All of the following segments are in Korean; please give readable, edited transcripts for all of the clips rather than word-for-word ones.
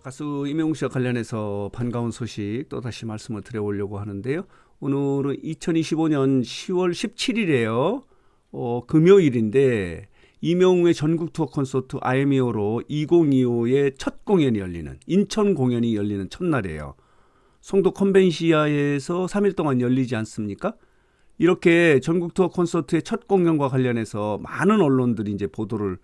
가수 임영웅 씨와 관련해서 반가운 소식 또다시 말씀을 드려보려고 하는데요. 오늘은 2025년 10월 17일이에요. 금요일인데 임영웅의 전국 투어 콘서트 아이미어로 2025의 첫 공연이 열리는 인천 공연이 열리는 첫날이에요. 송도 컨벤시아에서 3일 동안 열리지 않습니까? 이렇게 전국 투어 콘서트의 첫 공연과 관련해서 많은 언론들이 이제 보도를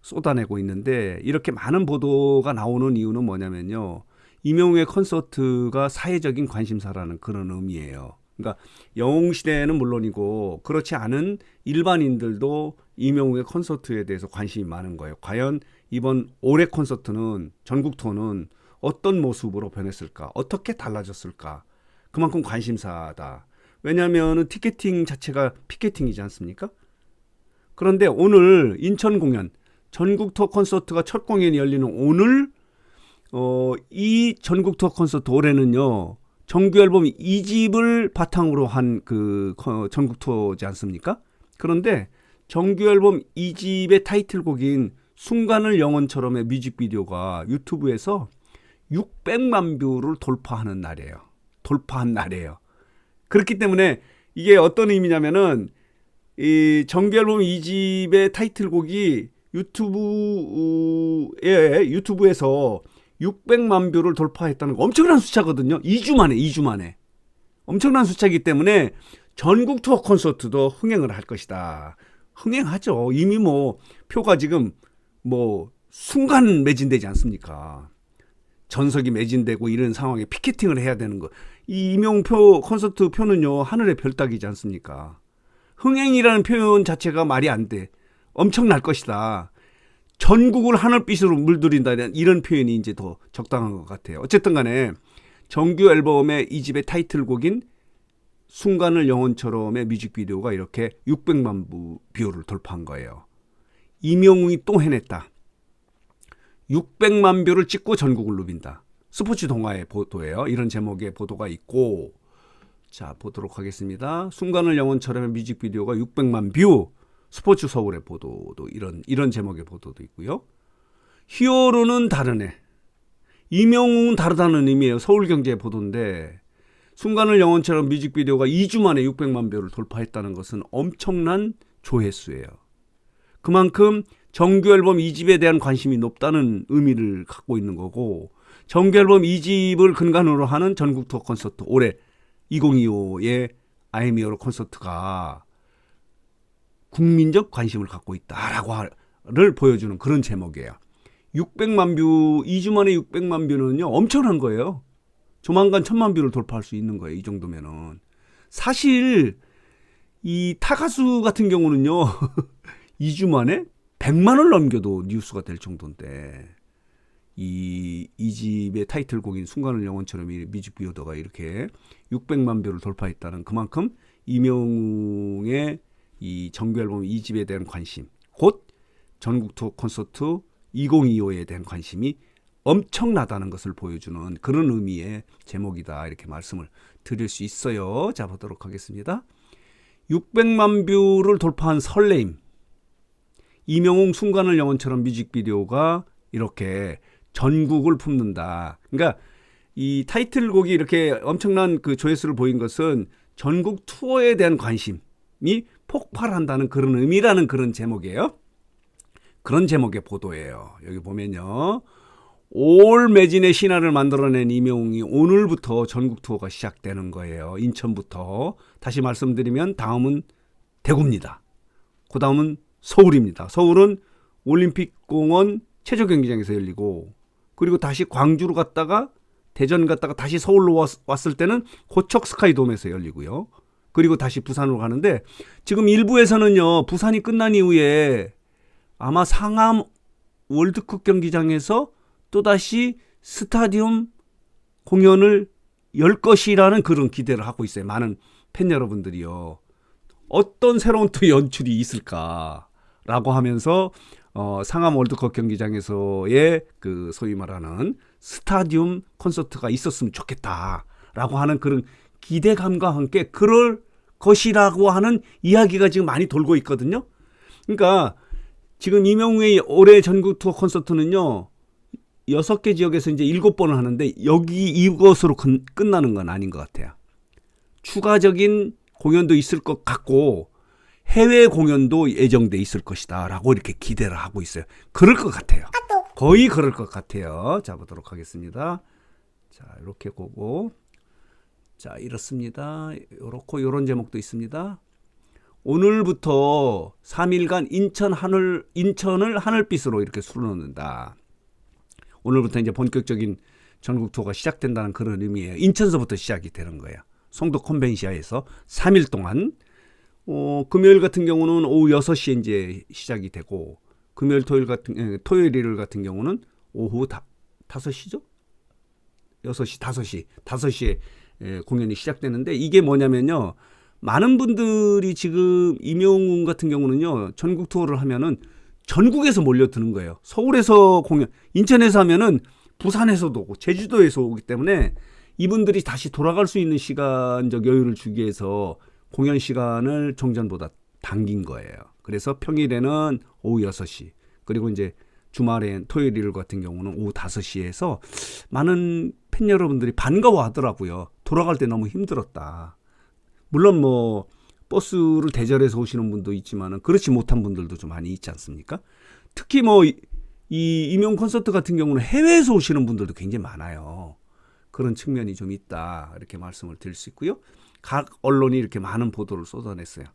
쏟아내고 있는데, 이렇게 많은 보도가 나오는 이유는 뭐냐면요, 임영웅의 콘서트가 사회적인 관심사라는 그런 의미예요. 그러니까 영웅시대는 물론이고 그렇지 않은 일반인들도 임영웅의 콘서트에 대해서 관심이 많은 거예요. 과연 이번 올해 콘서트는, 전국 투어는 어떤 모습으로 변했을까, 어떻게 달라졌을까, 그만큼 관심사다. 왜냐하면 티켓팅 자체가 피켓팅이지 않습니까? 그런데 오늘 인천 공연, 전국 투어 콘서트가 첫 공연이 열리는 오늘, 이 전국 투어 콘서트 올해는요, 정규 앨범 2집을 바탕으로 한 그 전국 투어지 않습니까? 그런데 정규 앨범 2집의 타이틀곡인 순간을 영원처럼의 뮤직비디오가 유튜브에서 600만 뷰를 돌파하는 날이에요. 돌파한 날이에요. 그렇기 때문에 이게 어떤 의미냐면은, 이 정규 앨범 2집의 타이틀곡이 유튜브에서 600만 뷰를 돌파했다는 거 엄청난 숫자거든요. 2주 만에. 엄청난 숫자이기 때문에 전국 투어 콘서트도 흥행을 할 것이다. 흥행하죠. 이미 뭐 표가 지금 뭐 순간 매진되지 않습니까? 전석이 매진되고 이런 상황에 피켓팅을 해야 되는 거. 이 임영웅 콘서트 표는요, 하늘의 별 따기지 않습니까? 흥행이라는 표현 자체가 말이 안 돼. 엄청날 것이다. 전국을 하늘빛으로 물들인다는 이런 표현이 이제 더 적당한 것 같아요. 어쨌든 간에 정규 앨범의 2집의 타이틀곡인 순간을 영원처럼의 뮤직비디오가 이렇게 600만 뷰를 돌파한 거예요. 임영웅이 또 해냈다. 600만 뷰를 찍고 전국을 누빈다. 스포츠 동아의 보도예요. 이런 제목의 보도가 있고, 자, 보도록 하겠습니다. 순간을 영원처럼의 뮤직비디오가 600만 뷰. 스포츠 서울의 보도도 이런 제목의 보도도 있고요. 히어로는 다르네. 임영웅은 다르다는 의미예요. 서울경제의 보도인데, 순간을 영원처럼 뮤직비디오가 2주 만에 600만 뷰를 돌파했다는 것은 엄청난 조회수예요. 그만큼 정규 앨범 2집에 대한 관심이 높다는 의미를 갖고 있는 거고, 정규 앨범 2집을 근간으로 하는 전국 투어 콘서트, 올해 2025의 아이미어로 콘서트가 국민적 관심을 갖고 있다라고를 보여주는 그런 제목이에요. 600만 뷰, 2주 만에 600만 뷰는요, 엄청난 거예요. 조만간 1000만 뷰를 돌파할 수 있는 거예요. 이 정도면은. 사실 이 타가수 같은 경우는요, 2주 만에 100만을 넘겨도 뉴스가 될 정도인데, 이 2집의 타이틀곡인 순간을 영원처럼 이 뮤직비디오가 이렇게 600만 뷰를 돌파했다는, 그만큼 임영웅의 이 정규 앨범 2집에 대한 관심, 곧 전국 투어 콘서트 2025에 대한 관심이 엄청나다는 것을 보여주는 그런 의미의 제목이다, 이렇게 말씀을 드릴 수 있어요. 자, 보도록 하겠습니다. 600만 뷰를 돌파한 설레임. 임영웅 순간을 영원처럼 뮤직비디오가 이렇게 전국을 품는다. 그러니까 이 타이틀곡이 이렇게 엄청난 그 조회수를 보인 것은 전국 투어에 대한 관심이 폭발한다는 그런 의미라는 그런 제목이에요. 그런 제목의 보도예요. 여기 보면요, 올 매진의 신화를 만들어낸 임영웅이 오늘부터 전국 투어가 시작되는 거예요. 인천부터. 다시 말씀드리면 다음은 대구입니다. 그 다음은 서울입니다. 서울은 올림픽공원 체조경기장에서 열리고, 그리고 다시 광주로 갔다가 대전 갔다가 다시 서울로 왔을 때는 고척 스카이돔에서 열리고요. 그리고 다시 부산으로 가는데, 지금 일부에서는요, 부산이 끝난 이후에 아마 상암 월드컵 경기장에서 또다시 스타디움 공연을 열 것이라는 그런 기대를 하고 있어요. 많은 팬 여러분들이요. 어떤 새로운 또 연출이 있을까라고 하면서 상암 월드컵 경기장에서의 그 소위 말하는 스타디움 콘서트가 있었으면 좋겠다라고 하는 그런 기대감과 함께 그럴 것이라고 하는 이야기가 지금 많이 돌고 있거든요. 그러니까 지금 임영웅의 올해 전국 투어 콘서트는요, 6개 지역에서 이제 7번을 하는데 여기 이것으로 끝나는 건 아닌 것 같아요. 추가적인 공연도 있을 것 같고 해외 공연도 예정돼 있을 것이다 라고 이렇게 기대를 하고 있어요. 그럴 것 같아요. 거의 그럴 것 같아요. 자, 보도록 하겠습니다. 자, 이렇게 보고. 자, 이렇습니다. 요런 제목도 있습니다. 오늘부터 3일간 인천을 하늘빛으로 이렇게 수놓는다. 오늘부터 이제 본격적인 전국 투어가 시작된다는 그런 의미예요. 인천서부터 시작이 되는 거예요. 송도 컨벤시아에서 3일 동안. 금요일 같은 경우는 오후 6시에 이제 시작이 되고, 토요일, 일요일 같은 경우는 오후 5시죠? 6시, 5시에 공연이 시작되는데, 이게 뭐냐면요. 많은 분들이 지금 임영웅 같은 경우는요, 전국 투어를 하면은 전국에서 몰려드는 거예요. 서울에서 공연, 인천에서 하면은 부산에서도 오고 제주도에서 오기 때문에 이분들이 다시 돌아갈 수 있는 시간적 여유를 주기 위해서 공연 시간을 종전보다 당긴 거예요. 그래서 평일에는 오후 6시, 그리고 이제 주말엔 토요일, 일 같은 경우는 오후 5시에서 많은 팬 여러분들이 반가워하더라고요. 돌아갈 때 너무 힘들었다. 물론 뭐 버스를 대절해서 오시는 분도 있지만은 그렇지 못한 분들도 좀 많이 있지 않습니까? 특히 뭐 이 임용 콘서트 같은 경우는 해외에서 오시는 분들도 굉장히 많아요. 그런 측면이 좀 있다 이렇게 말씀을 드릴 수 있고요. 각 언론이 이렇게 많은 보도를 쏟아냈어요.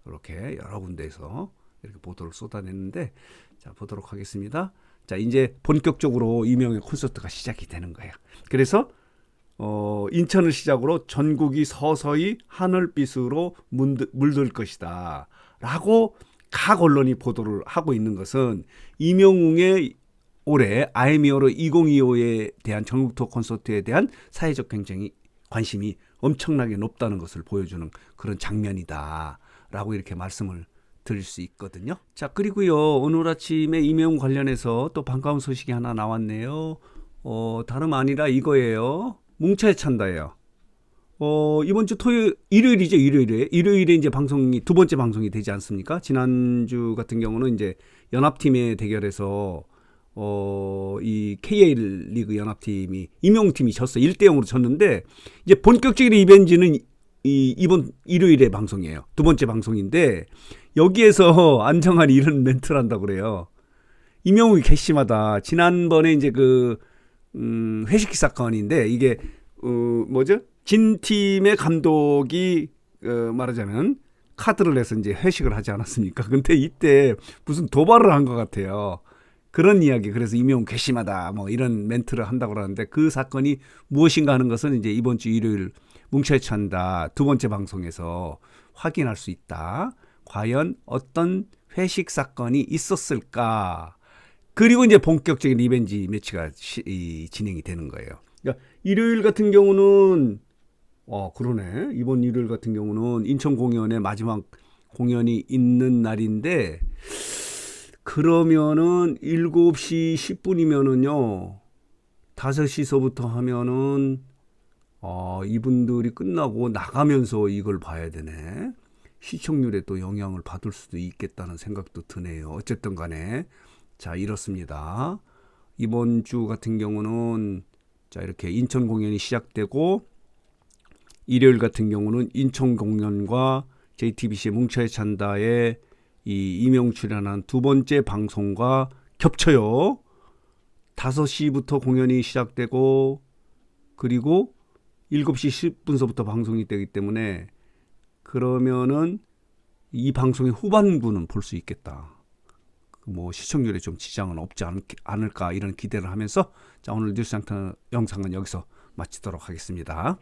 이렇게 여러 군데에서 이렇게 보도를 쏟아냈는데, 자, 보도록 하겠습니다. 자, 이제 본격적으로 임용의 콘서트가 시작이 되는 거예요. 그래서 인천을 시작으로 전국이 서서히 하늘빛으로 물들 것이다 라고 각 언론이 보도를 하고 있는 것은 임영웅의 올해 아이미어로 2025에 대한 전국 투어 콘서트에 대한 사회적 관심이 엄청나게 높다는 것을 보여주는 그런 장면이다 라고 이렇게 말씀을 드릴 수 있거든요. 자, 그리고요, 오늘 아침에 임영웅 관련해서 또 반가운 소식이 하나 나왔네요. 다름 아니라 이거예요. 뭉쳐야 찬다예요. 이번 주 일요일이죠. 일요일에 이제 방송이 두 번째 방송이 되지 않습니까? 지난주 같은 경우는 이제 연합팀의 대결에서 이 KL 리그 연합팀이 임용팀이 졌어요. 1대0으로 졌는데, 이제 본격적인 이벤트는 이번 일요일에 방송이에요. 두 번째 방송인데, 여기에서 안정환이 이런 멘트를 한다고 그래요. 임영웅이 괘씸하다. 지난번에 이제 회식 사건인데, 이게 뭐죠? 진 팀의 감독이 말하자면 카드를 내서 이제 회식을 하지 않았습니까? 근데 이때 무슨 도발을 한 것 같아요. 그런 이야기. 그래서 임영웅 괘씸하다 뭐 이런 멘트를 한다고 그러는데, 그 사건이 무엇인가 하는 것은 이제 이번 주 일요일 뭉쳐야 찬다 두 번째 방송에서 확인할 수 있다. 과연 어떤 회식 사건이 있었을까? 그리고 이제 본격적인 리벤지 매치가 진행이 되는 거예요. 그러니까 일요일 같은 경우는 그러네. 이번 일요일 같은 경우는 인천 공연의 마지막 공연이 있는 날인데, 그러면은 7시 10분이면은요 5시서부터 하면은 이분들이 끝나고 나가면서 이걸 봐야 되네. 시청률에 또 영향을 받을 수도 있겠다는 생각도 드네요. 어쨌든 간에 자, 이렇습니다. 이번 주 같은 경우는 자, 이렇게 인천 공연이 시작되고, 일요일 같은 경우는 인천 공연과 JTBC의 뭉쳐야 찬다의 이 임영 출연한 두 번째 방송과 겹쳐요. 5시부터 공연이 시작되고, 그리고 7시 10분서부터 방송이 되기 때문에, 그러면은 이 방송의 후반부는 볼 수 있겠다. 뭐 시청률에 좀 지장은 없지 않을까 이런 기대를 하면서, 자, 오늘 뉴스 영상은 여기서 마치도록 하겠습니다.